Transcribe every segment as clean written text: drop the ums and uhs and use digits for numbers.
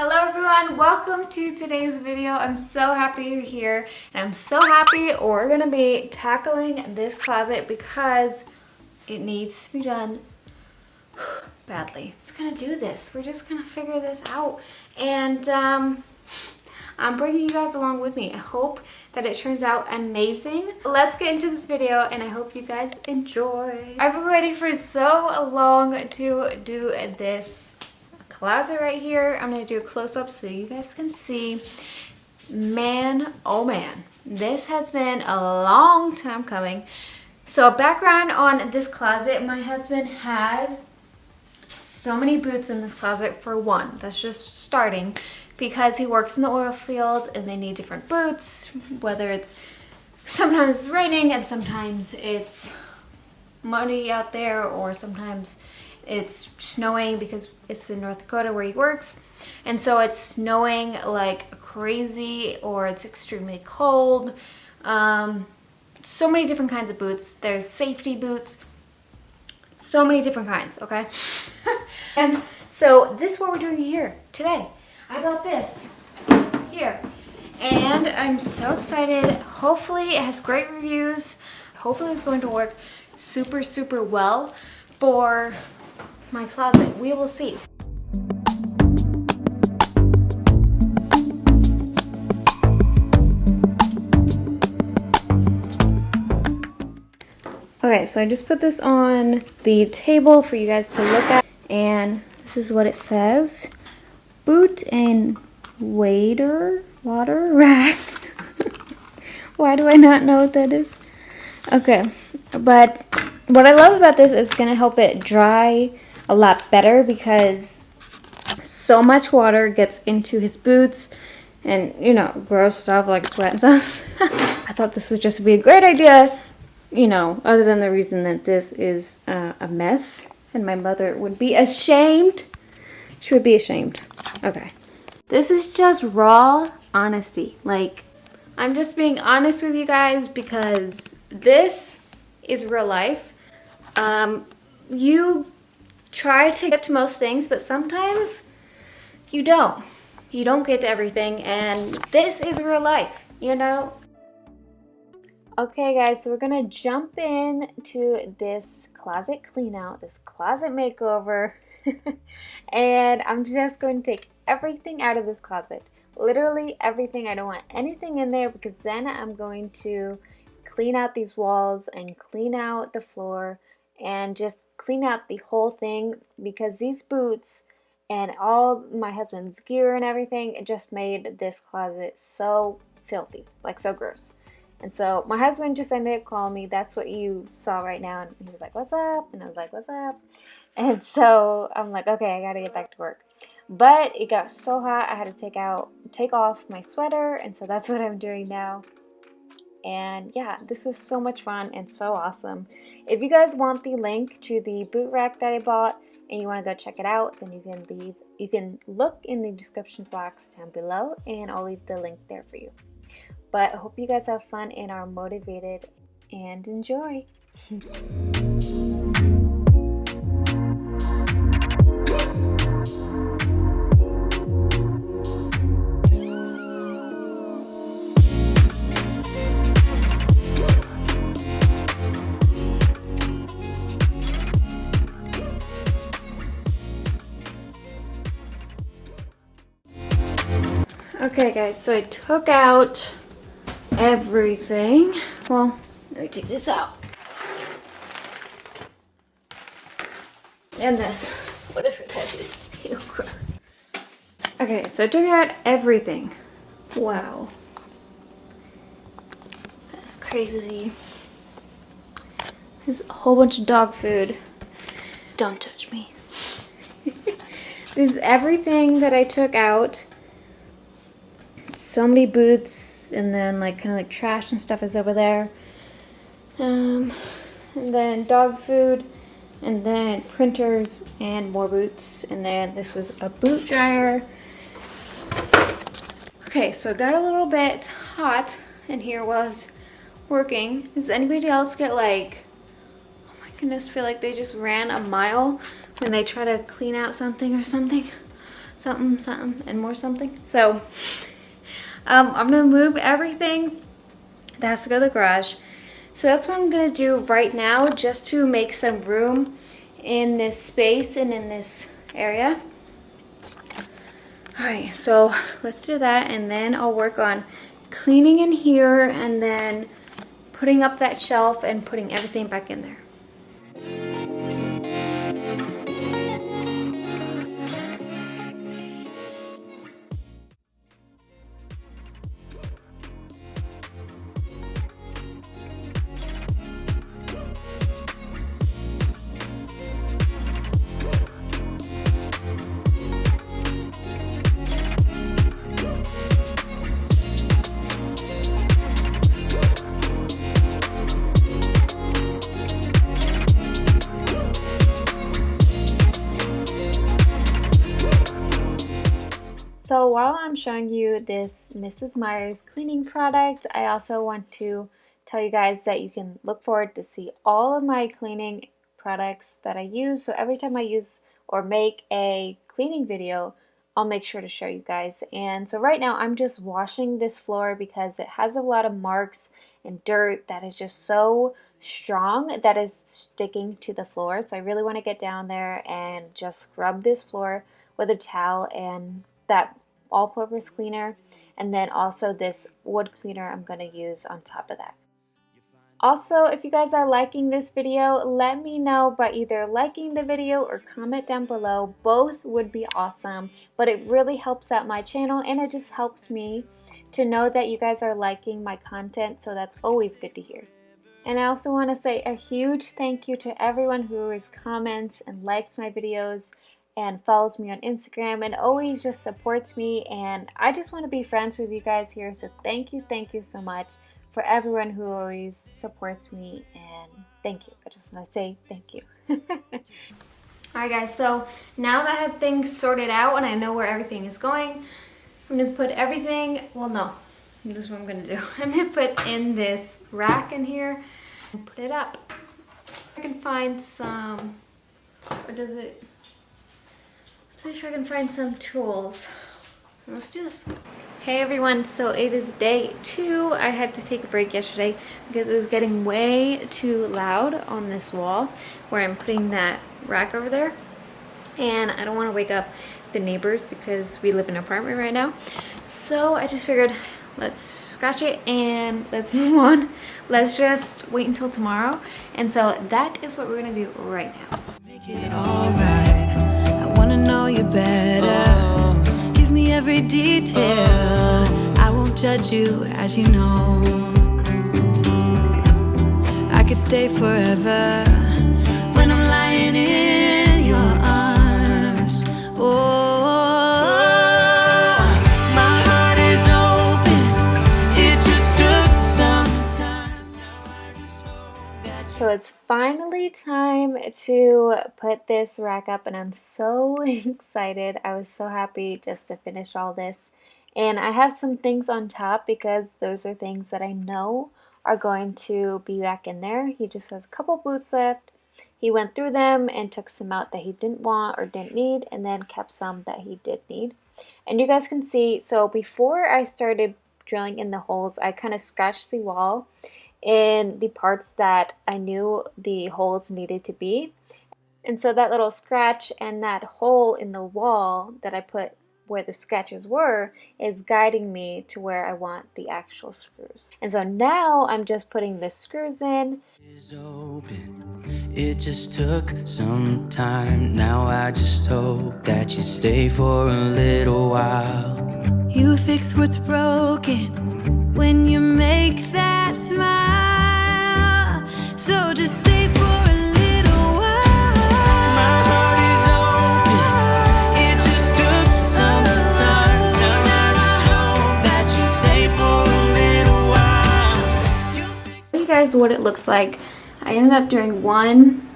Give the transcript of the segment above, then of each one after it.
Hello everyone, welcome to today's video. I'm so happy you're here and I'm so happy we're gonna be tackling this closet because it needs to be done badly. We're just gonna do this. We're just gonna figure this out and I'm bringing you guys along with me. I hope that it turns out amazing. Let's get into this video and I hope you guys enjoy. I've been waiting for so long to do this closet right here. I'm gonna do a close-up so you guys can see. Man, oh man, this has been a long time coming. So background on this closet, my husband has so many boots in this closet. For one, that's just starting because he works in the oil field and they need different boots, whether it's sometimes it's raining and sometimes it's muddy out there, or sometimes it's snowing because it's in North Dakota where he works, and so it's snowing like crazy or it's extremely cold. So many different kinds of boots. There's safety boots, so many different kinds, okay? And so this is what we're doing here today. I bought this here and I'm so excited. Hopefully it has great reviews. Hopefully it's going to work super well for my closet. We will see. Okay, so I just put this on the table for you guys to look at, and this is what it says. Boot and water rack. Why do I not know what that is? Okay, but what I love about this is it's gonna help it dry a lot better because so much water gets into his boots and, you know, gross stuff like sweat and stuff. I thought this would just be a great idea, you know, other than the reason that this is a mess and my mother would be ashamed. She would be ashamed. Okay. This is just raw honesty. Like, I'm just being honest with you guys because this is real life. You try to get to most things, but sometimes you don't. You don't get to everything, and this is real life, you know? Okay guys, so we're gonna jump in to this closet clean out, this closet makeover, and I'm just going to take everything out of this closet. Literally everything. I don't want anything in there because then I'm going to clean out these walls and clean out the floor and just clean out the whole thing, because these boots and all my husband's gear and everything, it just made this closet so filthy, like so gross. And so my husband just ended up calling me. That's what you saw right now. And he was like, "What's up?" And I was like, "What's up?" And so I'm like, okay, I gotta get back to work. But it got so hot I had to take off my sweater, and so that's what I'm doing now. And yeah, this was so much fun and so awesome. If you guys want the link to the boot rack that I bought and you want to go check it out, then you can look in the description box down below and I'll leave the link there for you. But I hope you guys have fun and are motivated and enjoy. Okay guys, so I took out everything. Well, let me take this out. And this, whatever that is. Ew, gross. Okay, so I took out everything. Wow. That's crazy. There's a whole bunch of dog food. Don't touch me. This is everything that I took out. So many boots, and then like kind of like trash and stuff is over there. And then dog food, and then printers and more boots, and then this was a boot dryer. Okay, so it got a little bit hot in here while I was working. Does anybody else get like, oh my goodness, feel like they just ran a mile when they try to clean out something or something? something, something, and more something. So I'm gonna move everything that has to go to the garage. So that's what I'm gonna do right now, just to make some room in this space and in this area. All right, so let's do that, and then I'll work on cleaning in here and then putting up that shelf and putting everything back in there. So while I'm showing you this Mrs. Meyer's cleaning product, I also want to tell you guys that you can look forward to see all of my cleaning products that I use. So every time I use or make a cleaning video, I'll make sure to show you guys. And so right now I'm just washing this floor because it has a lot of marks and dirt that is just so strong that is sticking to the floor. So I really want to get down there and just scrub this floor with a towel and that all-purpose cleaner, and then also this wood cleaner I'm going to use on top of that. Also, if you guys are liking this video, let me know by either liking the video or comment down below. Both would be awesome, but it really helps out my channel and it just helps me to know that you guys are liking my content, so that's always good to hear. And I also want to say a huge thank you to everyone who always comments and likes my videos and follows me on Instagram and always just supports me, and I just want to be friends with you guys here, so thank you so much for everyone who always supports me, and thank you. I just want to say thank you. Alright guys, so now that I have things sorted out and I know where everything is going, I'm going to put everything, well no, this is what I'm going to do. I'm going to put in this rack in here and put it up. I can find some, or does it, let's see if I can find some tools. Let's do this. Hey everyone, so it is day 2. I had to take a break yesterday because it was getting way too loud on this wall where I'm putting that rack over there. And I don't want to wake up the neighbors because we live in an apartment right now. So I just figured, let's scratch it and let's move on. Let's just wait until tomorrow. And so that is what we're going to do right now. Make it all right. I want to know you better. Give me every detail. I won't judge you, as you know. I could stay forever when I'm lying in your arms. Oh, my heart is open. It just took some time. So it's finally time to put this rack up and I'm so excited. I was so happy just to finish all this. And I have some things on top because those are things that I know are going to be back in there. He just has a couple boots left. He went through them and took some out that he didn't want or didn't need, and then kept some that he did need. And you guys can see, so before I started drilling in the holes, I kind of scratched the wall in the parts that I knew the holes needed to be. And so that little scratch and that hole in the wall that I put where the scratches were is guiding me to where I want the actual screws. And so now I'm just putting the screws in. It just took some time. Now I just hope that you stay for a little while. You fix what's broken when you make that smile. So just stay for a little while. My heart is open. It just took some time. Now I just hope that you stay for a little while. Show you guys what it looks like. I ended up doing 1,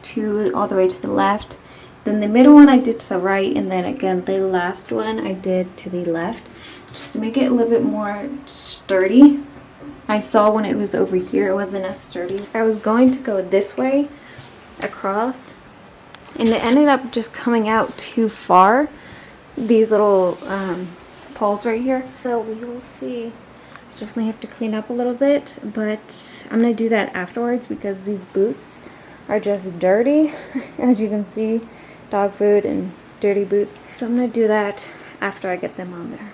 2, all the way to the left. Then the middle one I did to the right, and then again the last one I did to the left, just to make it a little bit more sturdy. I saw when it was over here it wasn't as sturdy. I was going to go this way across, and it ended up just coming out too far. these little poles right here. So we will see. Definitely have to clean up a little bit, but I'm gonna do that afterwards because these boots are just dirty. As you can see, dog food and dirty boots. So I'm gonna do that after I get them on there.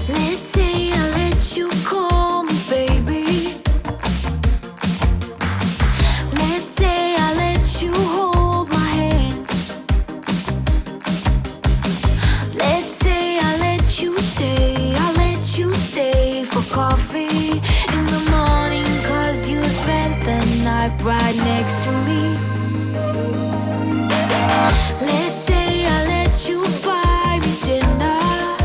Let's say I let you call me baby. Let's say I let you hold my hand. Let's say I let you stay for coffee in the morning, 'cause you spent the night right next to me. Let's say I let you buy me dinner.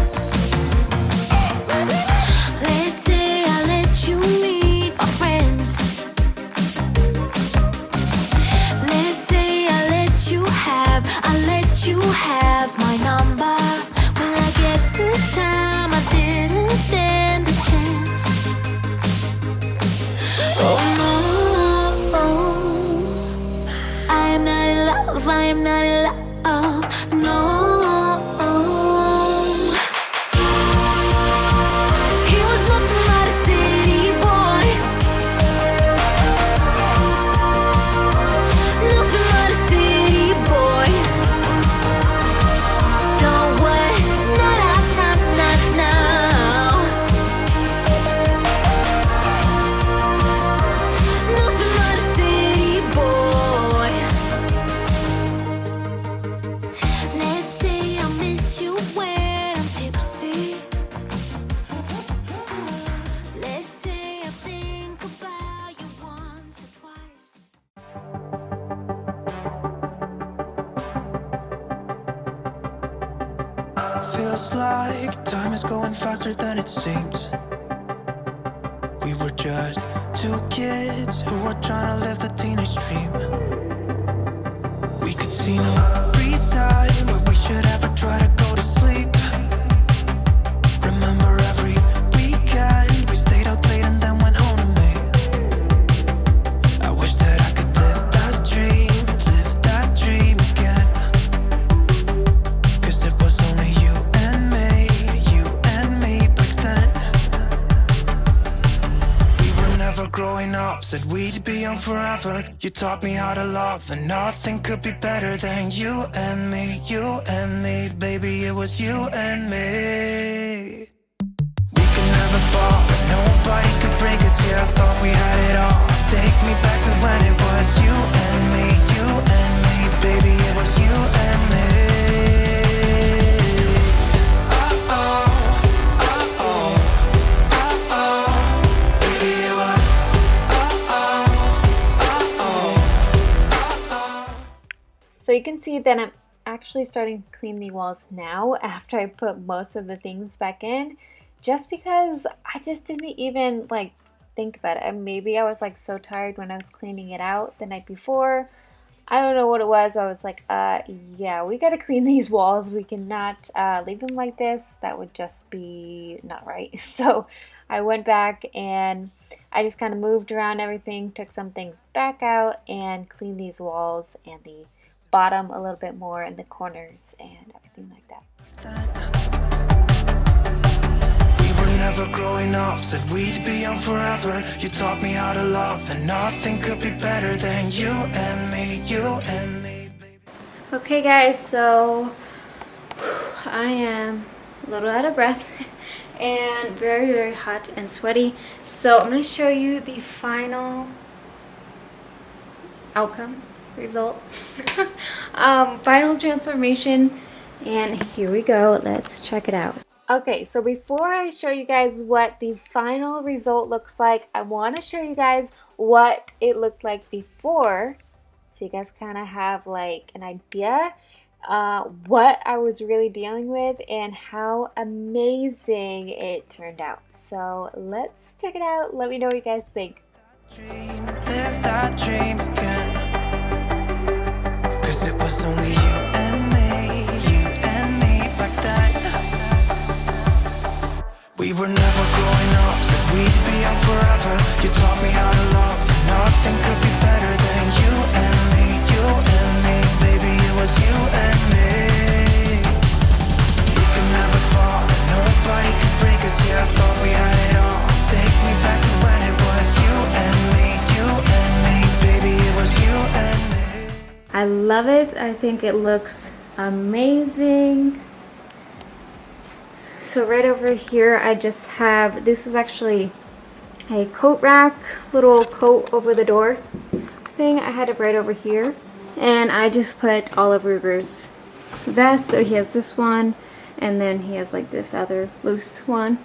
Let's say I let you meet my friends. Let's say I let you have my number. Well, I guess this time I didn't stand a chance. Oh no, I am not in love, I am not in love, no. He was nothing but a city boy. Nothing but a city boy. So what? Now. Nothing but a city boy. Let's say I miss you when I'm tipsy. Let's say I think about you once or twice. Feels like time is going faster than it seems. We were just two kids who were trying to live the teenage dream. We could see no reason why we should ever try to go to sleep. Remember every weekend we stayed out late and then went home to me. I wish that I could live that dream again. 'Cause it was only you and me back then. We were never growing up, said we'd be young forever. You taught me how to love, and nothing could be better than you and me, baby, it was you and me. We could never fall, but nobody could break us, yeah, I thought we had it all. Take me back to when it was you and me, baby, it was you and me. Baby, it was So you can see that I'm actually starting to clean the walls now after I put most of the things back in, just because I just didn't even like think about it. And maybe I was like so tired when I was cleaning it out the night before. I don't know what it was. I was like, yeah, we gotta clean these walls. We cannot leave them like this. That would just be not right. So I went back and I just kind of moved around everything, took some things back out and cleaned these walls and the bottom a little bit more and the corners and everything like that. We were never growing up, said we'd be young forever. You taught me how to love, and nothing could be better than you and me, baby. Okay guys, so I am a little out of breath and very hot and sweaty. So I'm going to show you the final outcome, result, final transformation, and here we go. Let's check it out. Okay, so before I show you guys what the final result looks like, I want to show you guys what it looked like before, so you guys kind of have like an idea what I was really dealing with and how amazing it turned out. So let's check it out. Let me know what you guys think. Live that dream again. 'Cause it was only you and me back then. We were never growing up, said we'd be young forever. You taught me how to love, and nothing could be better than you and me, baby, love it. I think it looks amazing. So right over here I just have, this is actually a coat rack, little coat over the door thing. I had it right over here. And I just put all of Ruger's vests. So he has this one, and then he has like this other loose one,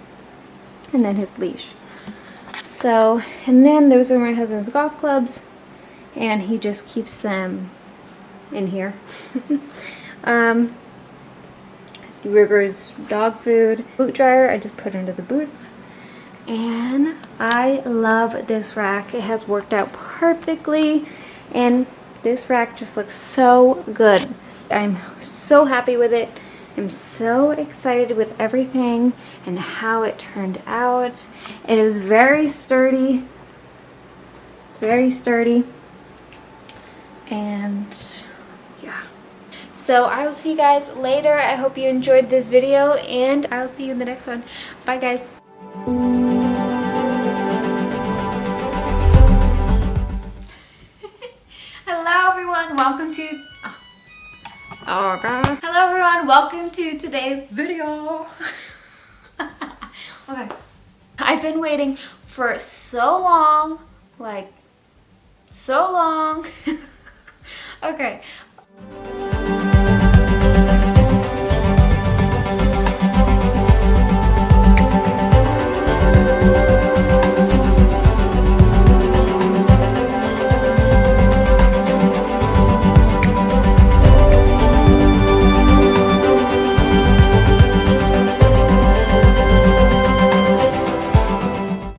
and then his leash. So, and then those are my husband's golf clubs, and he just keeps them in here. Ruger's dog food. Boot dryer, I just put under the boots. And I love this rack. It has worked out perfectly, and this rack just looks so good. I'm so happy with it. I'm so excited with everything and how it turned out. It is very sturdy, and yeah. So I will see you guys later. I hope you enjoyed this video, and I'll see you in the next one. Bye guys. Hello everyone, welcome to Hello everyone, welcome to today's video. Okay. I've been waiting for so long, like so long. Okay.